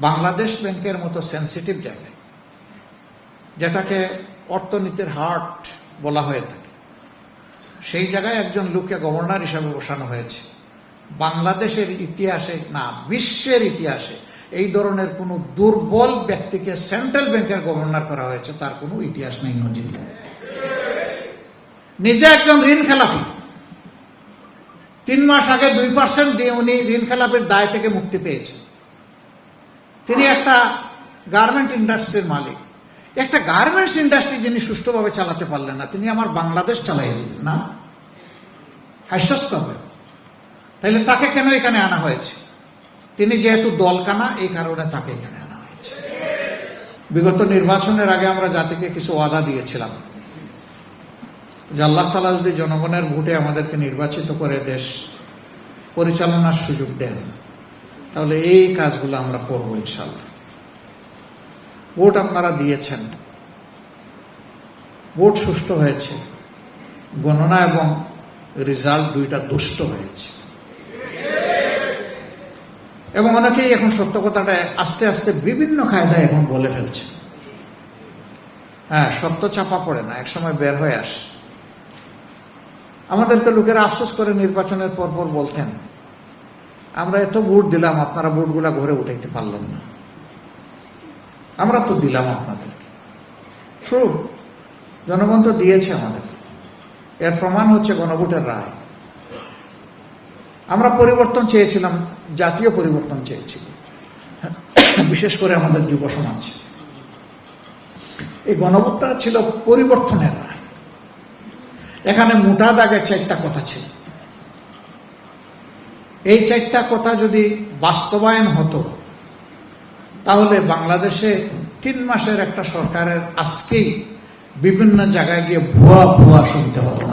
বাংলাদেশ ব্যাংকের মতো সেন্সিটিভ জায়গায়, যেটাকে অর্থনীতির হার্ট বলা হয়ে থাকে, সেই জায়গায় একজন লোককে গভর্নর হিসাবে বসানো হয়েছে। বাংলাদেশের ইতিহাসে না, বিশ্বের ইতিহাসে এই ধরনের কোনো দুর্বল ব্যক্তিকে সেন্ট্রাল ব্যাংকের গভর্নর করা হয়েছে, তার কোনো ইতিহাস নেই, নজির নেই। নিজে একজন ঋণ খেলাফি, 3 মাস আগে 2% দিয়ে উনি ঋণ খেলাফির দায় থেকে মুক্তি পেয়েছেন। তিনি একটা গার্মেন্ট ইন্ডাস্ট্রির মালিক। একটা গার্মেন্টস ইন্ডাস্ট্রি যিনি সুষ্ঠুভাবে চালাতে পারলেন না, তিনি আমার বাংলাদেশ চালাই দিলেন না, হাস্যাস্পদ। তাইলে তাকে কেন এখানে আনা হয়েছে? তিনি যেহেতু দলকানা, এই কারণে তাকে এখানে আনা হয়েছে। বিগত নির্বাচনের আগে আমরা জাতিকে কিছু ওয়াদা দিয়েছিলাম যে আল্লাহ তাআলা যদি জনগণের ভোটে আমাদেরকে নির্বাচিত করে দেশ পরিচালনার সুযোগ দেন, তাহলে এই কাজগুলো আমরা করবো ইনশাআল্লাহ। ভোট আপনারা দিয়েছেন, ভোট সুষ্ঠু হয়েছে, গণনা এবং রেজাল্ট দুইটা দুষ্ট হয়েছে। এবং অনেকেই এখন সত্য কথাটা আস্তে আস্তে বিভিন্ন কায়দায় এখন বলে ফেলছে। হ্যাঁ, সত্য চাপা পড়ে না, একসময় বের হয়ে আসে। আমাদেরকে লোকেরা আফসোস করে নির্বাচনের পর পর বলতেন, আমরা এত ভোট দিলাম, আপনারা ভোটগুলা ঘরে উঠাইতে পারলেন না। আমরা তো দিলাম আপনাদেরকে, ট্রু, জনগণ তো দিয়েছে আমাদের। এর প্রমাণ হচ্ছে গণভোটের রায়। আমরা পরিবর্তন চেয়েছিলাম, জাতীয় পরিবর্তন চেয়েছিলাম, বিশেষ করে আমাদের যুব সমাজ। এই গণভোটটা ছিল পরিবর্তনের রায়। এখানে মোটা দাগে 4টা কথা ছিল। এই 4টা কথা যদি বাস্তবায়ন হতো, তাহলে বাংলাদেশে 3 মাসের একটা সরকারের আজকেই বিভিন্ন জায়গায় গিয়ে ভুয়া ভুয়া শুনতে হতো।